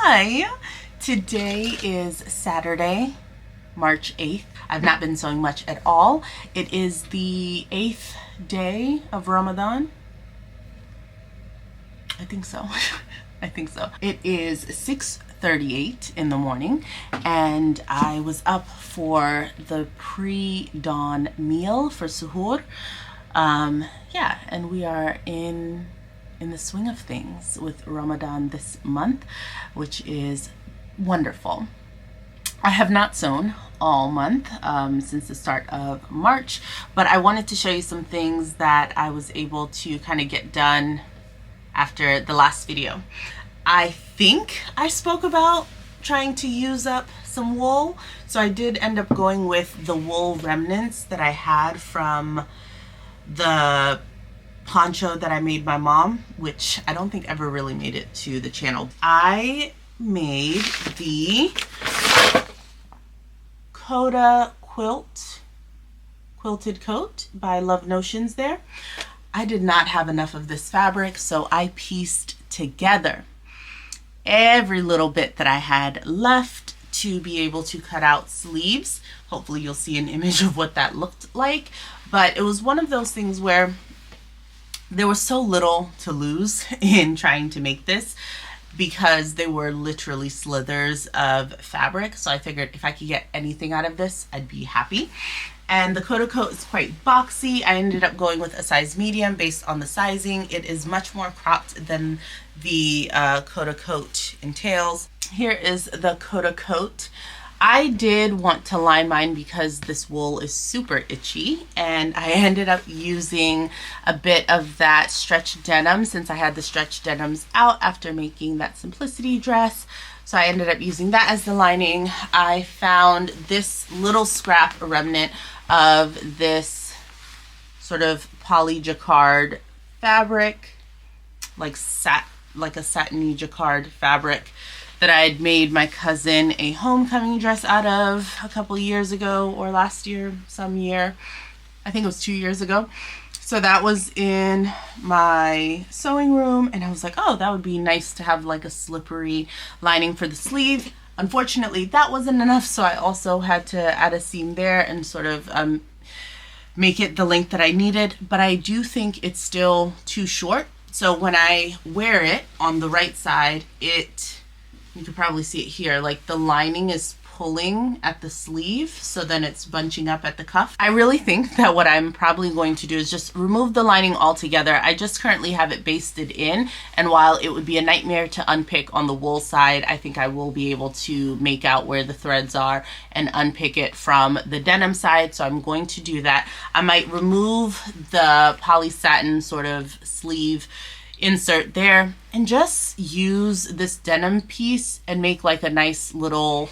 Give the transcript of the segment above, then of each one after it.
Hi! Today is Saturday, March 8th. I've not been sewing much at all. It is the 8th day of Ramadan. I think so. I think so. It is 6:38 in the morning and I was up for the pre-dawn meal for suhoor. Yeah, and we are in the swing of things with Ramadan this month, which is wonderful. I have not sewn all month since the start of March, but I wanted to show you some things that I was able to kind of get done after the last video. I think I spoke about trying to use up some wool, so I did end up going with the wool remnants that I had from the poncho that I made my mom, which I don't think ever really made it to the channel. I made the Coda quilted coat by Love Notions there. I did not have enough of this fabric, so I pieced together every little bit that I had left to be able to cut out sleeves. Hopefully you'll see an image of what that looked like, but it was one of those things where there was so little to lose in trying to make this because they were literally slithers of fabric. So I figured if I could get anything out of this, I'd be happy. And the Coda coat is quite boxy. I ended up going with a size medium based on the sizing. It is much more cropped than the Coda coat entails. Here is the Coda coat. I did want to line mine because this wool is super itchy, and I ended up using a bit of that stretch denim since I had the stretch denims out after making that simplicity dress. So I ended up using that as the lining. I found this little scrap remnant of this sort of poly jacquard fabric, like a satiny jacquard fabric that I had made my cousin a homecoming dress out of a couple years ago, or last year, some year. I think it was 2 years ago. So that was in my sewing room, and I was like, oh, that would be nice to have like a slippery lining for the sleeve. Unfortunately, that wasn't enough, so I also had to add a seam there and sort of make it the length that I needed, but I do think it's still too short. So when I wear it on the right side, you can probably see it here, like the lining is pulling at the sleeve, so then it's bunching up at the cuff. I really think that what I'm probably going to do is just remove the lining altogether. I just currently have it basted in, and while it would be a nightmare to unpick on the wool side, I think I will be able to make out where the threads are and unpick it from the denim side, so I'm going to do that. I might remove the poly satin sort of sleeve insert there and just use this denim piece and make like a nice little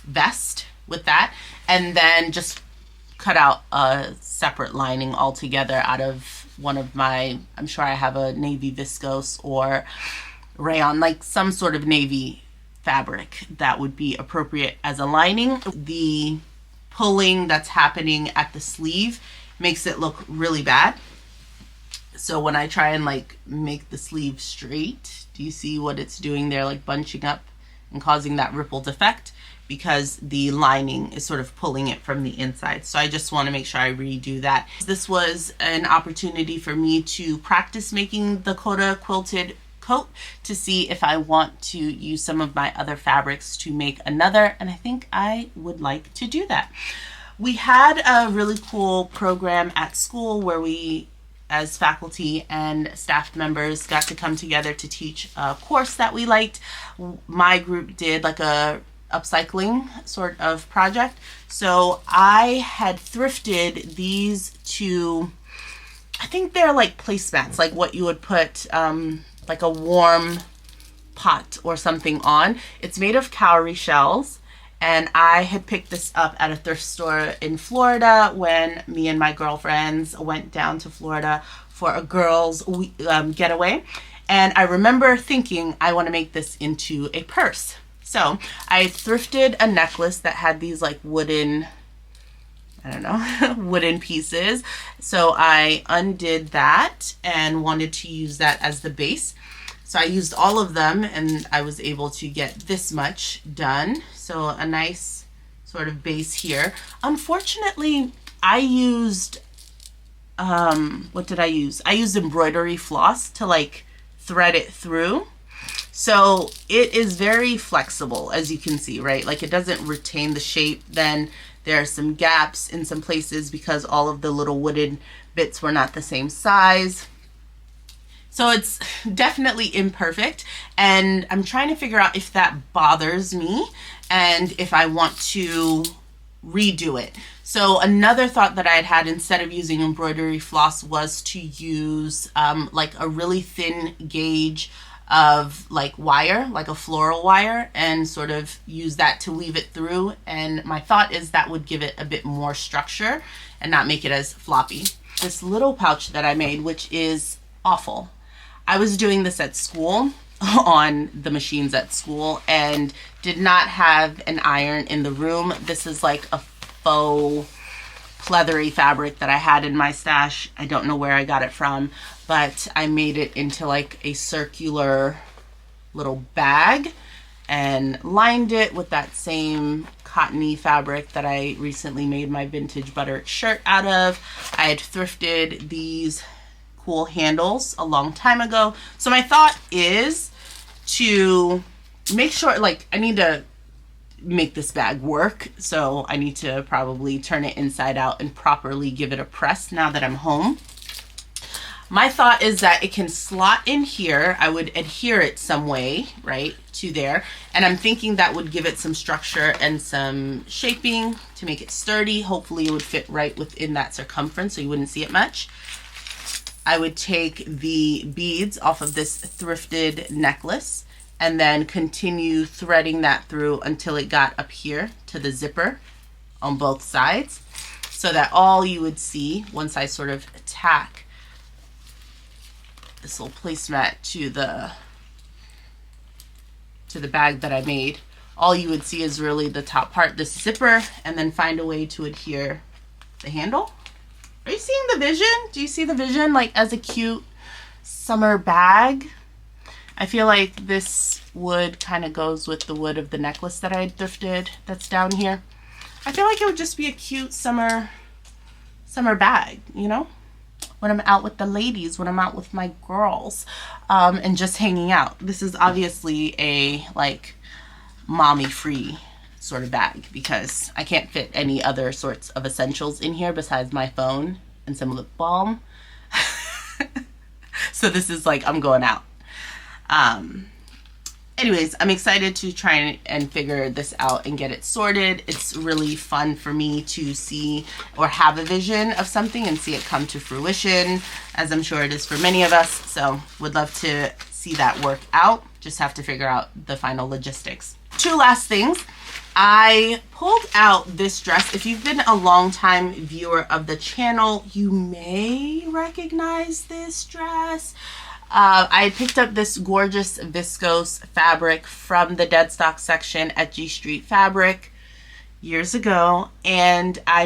vest with that, and then just cut out a separate lining altogether out of one of my, I'm sure I have a navy viscose or rayon, like some sort of navy fabric that would be appropriate as a lining. The pulling that's happening at the sleeve makes it look really bad. So when I try and like make the sleeve straight, do you see what it's doing there, like bunching up and causing that rippled effect? Because the lining is sort of pulling it from the inside. So I just want to make sure I redo that. This was an opportunity for me to practice making the Coda quilted coat to see if I want to use some of my other fabrics to make another, and I think I would like to do that. We had a really cool program at school where we, as faculty and staff members, got to come together to teach a course that we liked. My group did like a upcycling sort of project. So I had thrifted these two, I think they're like placemats, like what you would put like a warm pot or something on. It's made of cowrie shells. And I had picked this up at a thrift store in Florida when me and my girlfriends went down to Florida for a girls' getaway. And I remember thinking, I want to make this into a purse. So I thrifted a necklace that had these like wooden, I don't know, wooden pieces. So I undid that and wanted to use that as the base. So I used all of them and I was able to get this much done. So a nice sort of base here. Unfortunately, I used, what did I use? I used embroidery floss to like thread it through. So it is very flexible, as you can see, right? Like it doesn't retain the shape. Then there are some gaps in some places because all of the little wooden bits were not the same size. So it's definitely imperfect, and I'm trying to figure out if that bothers me and if I want to redo it. So another thought that I had instead of using embroidery floss was to use like a really thin gauge of like wire, like a floral wire, and sort of use that to weave it through. And my thought is that would give it a bit more structure and not make it as floppy. This little pouch that I made, which is awful. I was doing this at school on the machines at school and did not have an iron in the room. This is like a faux pleathery fabric that I had in my stash. I don't know where I got it from, but I made it into like a circular little bag and lined it with that same cottony fabric that I recently made my vintage buttered shirt out of. I had thrifted these cool handles a long time ago. So my thought is to make sure, like, I need to make this bag work. So I need to probably turn it inside out and properly give it a press now that I'm home. My thought is that it can slot in here. I would adhere it some way, right, to there. And I'm thinking that would give it some structure and some shaping to make it sturdy. Hopefully it would fit right within that circumference so you wouldn't see it much. I would take the beads off of this thrifted necklace and then continue threading that through until it got up here to the zipper on both sides, so that all you would see once I sort of tack this little placemat to the bag that I made, all you would see is really the top part, this zipper, and then find a way to adhere the handle. Are you seeing the vision? Do you see the vision, like as a cute summer bag? I feel like this wood kind of goes with the wood of the necklace that I thrifted that's down here. I feel like it would just be a cute summer bag, you know? When I'm out with the ladies, when I'm out with my girls, and just hanging out. This is obviously a like mommy free sort of bag because I can't fit any other sorts of essentials in here besides my phone and some lip balm. So this is like, I'm going out. Anyways, I'm excited to try and figure this out and get it sorted. It's really fun for me to see or have a vision of something and see it come to fruition, as I'm sure it is for many of us. So would love to see that work out. Just have to figure out the final logistics. Two last things. I pulled out this dress. If you've been a long time viewer of the channel, you may recognize this dress. I picked up this gorgeous viscose fabric from the dead stock section at G Street Fabric years ago, and I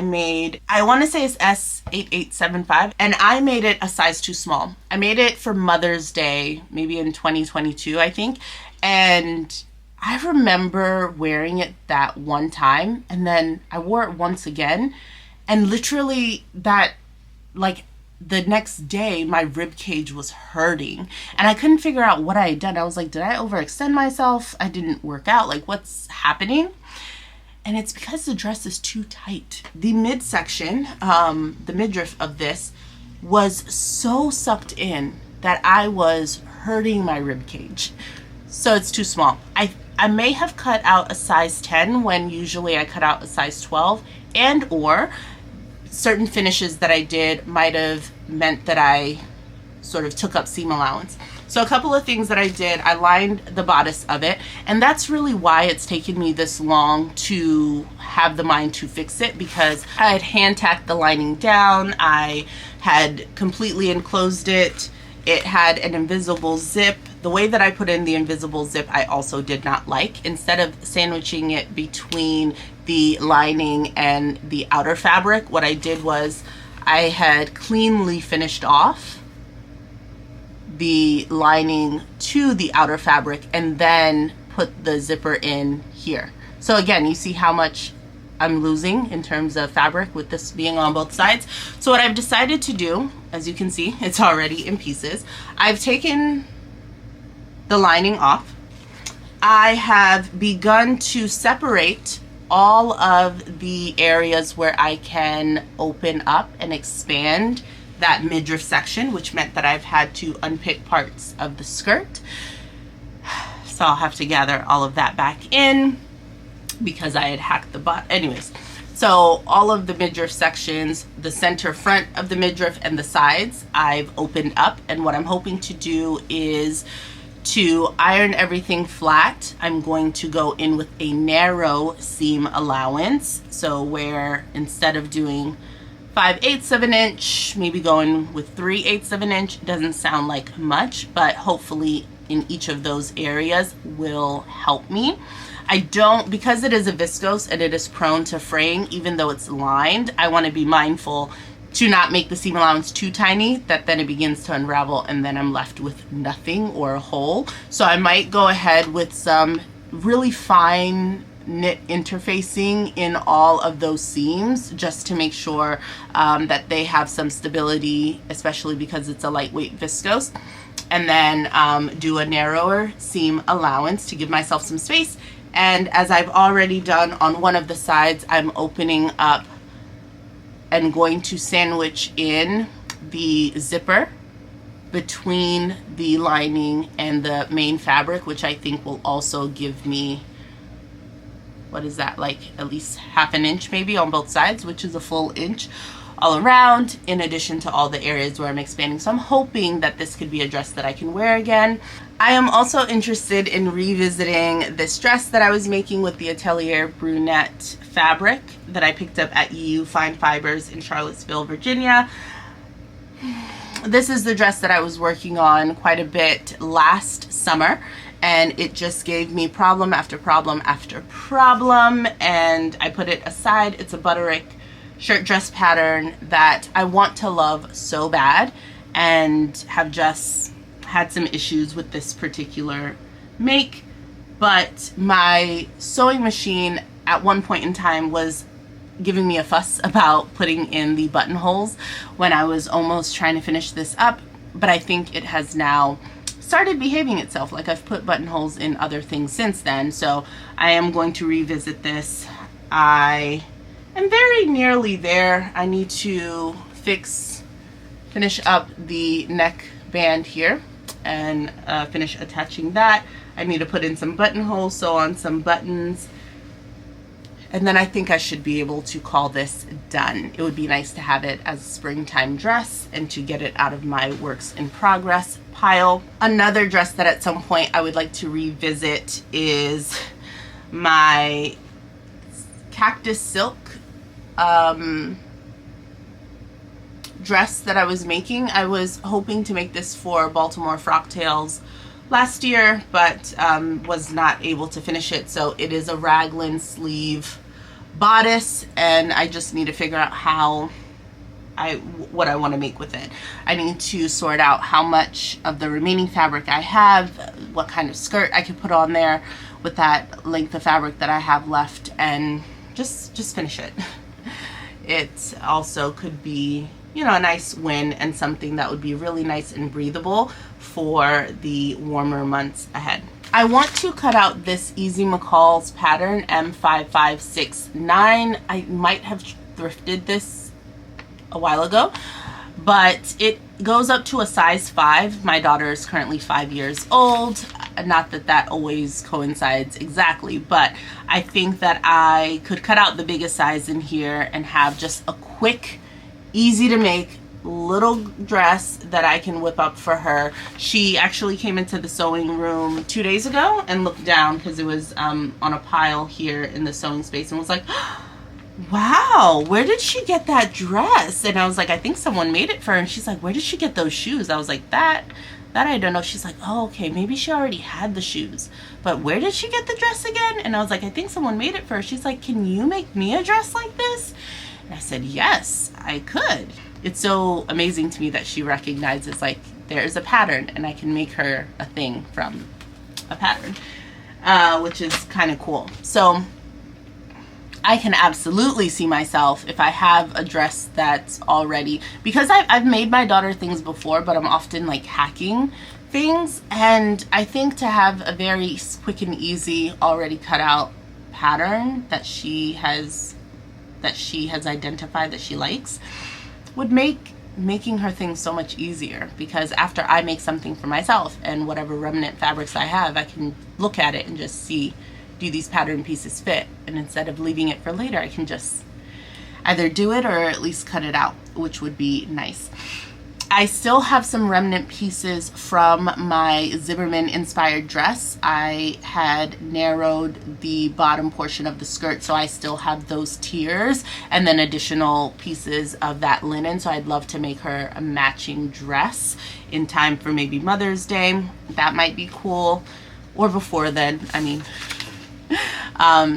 want to say it's S8875, and I made it a size too small. I made it for Mother's Day, maybe in 2022, I think, and I remember wearing it that one time, and then I wore it once again, and literally that, like, the next day my rib cage was hurting and I couldn't figure out what I had done. I was like, did I overextend myself? I didn't work out. Like, what's happening? And it's because the dress is too tight. The midsection, the midriff of this was so sucked in that I was hurting my rib cage. So it's too small. I may have cut out a size 10 when usually I cut out a size 12, and or certain finishes that I did might have meant that I sort of took up seam allowance. So a couple of things that I did, I lined the bodice of it, and that's really why it's taken me this long to have the mind to fix it, because I had hand tacked the lining down, I had completely enclosed it, it had an invisible zip. The way that I put in the invisible zip I also did not like. Instead of sandwiching it between the lining and the outer fabric, what I did was I had cleanly finished off the lining to the outer fabric and then put the zipper in here. So again, you see how much I'm losing in terms of fabric with this being on both sides. So what I've decided to do, as you can see, it's already in pieces. I've taken the lining off. I have begun to separate all of the areas where I can open up and expand that midriff section, which meant that I've had to unpick parts of the skirt. So I'll have to gather all of that back in because I had hacked the butt. Anyways, so all of the midriff sections, the center front of the midriff and the sides, I've opened up. And what I'm hoping to do is to iron everything flat. I'm going to go in with a narrow seam allowance. So where instead of doing 5/8 of an inch, maybe going with 3/8 of an inch, doesn't sound like much, but hopefully in each of those areas will help me. I don't, because it is a viscose and it is prone to fraying, even though it's lined, I want to be mindful to not make the seam allowance too tiny, that then it begins to unravel and then I'm left with nothing or a hole. So I might go ahead with some really fine knit interfacing in all of those seams just to make sure that they have some stability, especially because it's a lightweight viscose. And then do a narrower seam allowance to give myself some space. And as I've already done on one of the sides, I'm opening up and going to sandwich in the zipper between the lining and the main fabric, which I think will also give me, what is that, like at least 1/2 inch maybe on both sides, which is a full inch all around, in addition to all the areas where I'm expanding. So I'm hoping that this could be a dress that I can wear again. I am also interested in revisiting this dress that I was making with the Atelier Brunette fabric that I picked up at EU Fine Fibers in Charlottesville, Virginia. This is the dress that I was working on quite a bit last summer, and it just gave me problem after problem after problem, and I put it aside. It's a butterick shirt dress pattern that I want to love so bad, and have just had some issues with this particular make. But my sewing machine at one point in time was giving me a fuss about putting in the buttonholes when I was almost trying to finish this up, but I think it has now started behaving itself. Like, I've put buttonholes in other things since then, so I am going to revisit this. I am very nearly there. I need to finish up the neck band here and finish attaching that. I need to put in some buttonholes, sew on some buttons, and then I think I should be able to call this done. It would be nice to have it as a springtime dress and to get it out of my works in progress pile. Another dress that at some point I would like to revisit is my cactus silk dress that I was making. I was hoping to make this for Baltimore Frocktails last year, but was not able to finish it. So it is a raglan sleeve bodice, and I just need to figure out what I want to make with it. I need to sort out how much of the remaining fabric I have, what kind of skirt I could put on there with that length of fabric that I have left, and just finish it. It also could be, you know, a nice win and something that would be really nice and breathable for the warmer months ahead. I want to cut out this Easy McCall's pattern M5569. I might have thrifted this a while ago, but it goes up to a size 5. My daughter is currently 5 years old. Not that that always coincides exactly, but I think that I could cut out the biggest size in here and have just a quick, easy to make little dress that I can whip up for her. She actually came into the sewing room 2 days ago and looked down because it was on a pile here in the sewing space and was like, wow, where did she get that dress? And I was like, I think someone made it for her. And she's like, where did she get those shoes? I was like, that I don't know. She's like, oh, okay, maybe she already had the shoes, but where did she get the dress again? And I was like, I think someone made it for her. She's like, can you make me a dress like this? And I said, yes, I could. It's so amazing to me that she recognizes, like, there is a pattern, and I can make her a thing from a pattern, which is kind of cool. So I can absolutely see myself, if I have a dress that's already, because I've made my daughter things before, but I'm often like hacking things, and I think to have a very quick and easy already cut out pattern that she has identified that she likes would make making her things so much easier, because after I make something for myself and whatever remnant fabrics I have, I can look at it and just see, do these pattern pieces fit? And instead of leaving it for later, I can just either do it or at least cut it out, which would be nice. I still have some remnant pieces from my Zimmerman inspired dress. I had narrowed the bottom portion of the skirt, so I still have those tiers and then additional pieces of that linen. So I'd love to make her a matching dress in time for maybe Mother's Day. That might be cool, or before then, I mean.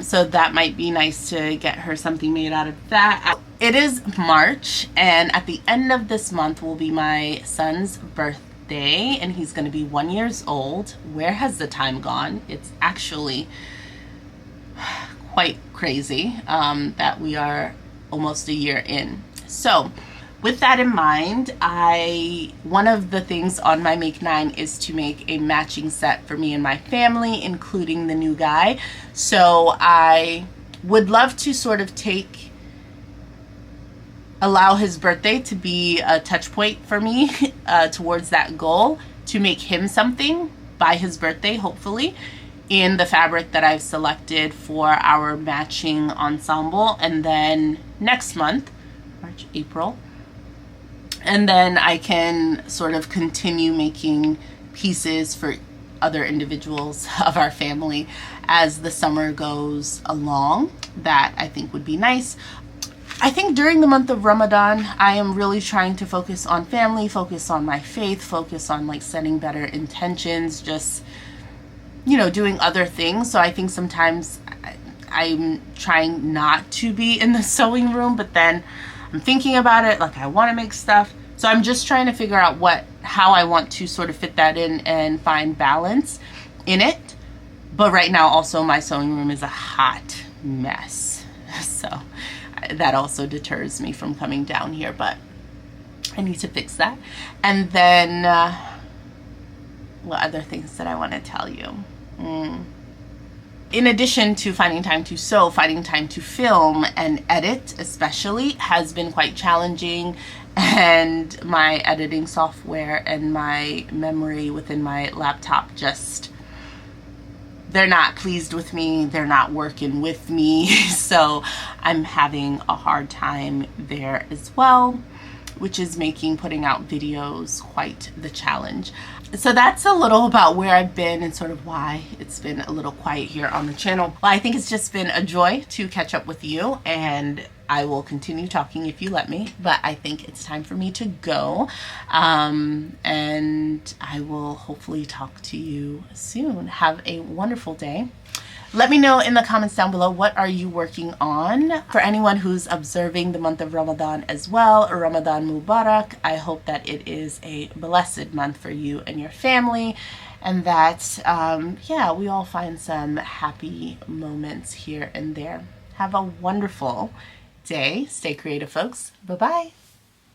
So that might be nice to get her something made out of that. It is March, and at the end of this month will be my son's birthday, and he's going to be 1 year old. Where has the time gone? It's actually quite crazy that we are almost a year in. So with that in mind, one of the things on my Make 9 is to make a matching set for me and my family, including the new guy. So I would love to sort of allow his birthday to be a touch point for me towards that goal, to make him something by his birthday, hopefully, in the fabric that I've selected for our matching ensemble. And then next month, March, April, and then I can sort of continue making pieces for other individuals of our family as the summer goes along. That I think would be nice. I think during the month of Ramadan, I am really trying to focus on family, focus on my faith, focus on like setting better intentions, just, you know, doing other things. So I think sometimes I'm trying not to be in the sewing room, but then I'm thinking about it, like I want to make stuff. So I'm just trying to figure out how I want to sort of fit that in and find balance in it. But right now also my sewing room is a hot mess. So that also deters me from coming down here, but I need to fix that. And then what other things did I want to tell you? In addition to finding time to sew, finding time to film and edit especially has been quite challenging, and my editing software and my memory within my laptop just, they're not pleased with me, they're not working with me, so I'm having a hard time there as well, which is making putting out videos quite the challenge. So that's a little about where I've been and sort of why it's been a little quiet here on the channel. Well, I think it's just been a joy to catch up with you, and I will continue talking if you let me, but I think it's time for me to go. And I will hopefully talk to you soon. Have a wonderful day. Let me know in the comments down below, what are you working on? For anyone who's observing the month of Ramadan as well, Ramadan Mubarak. I hope that it is a blessed month for you and your family, and that, yeah, we all find some happy moments here and there. Have a wonderful day. Stay creative, folks. Bye-bye.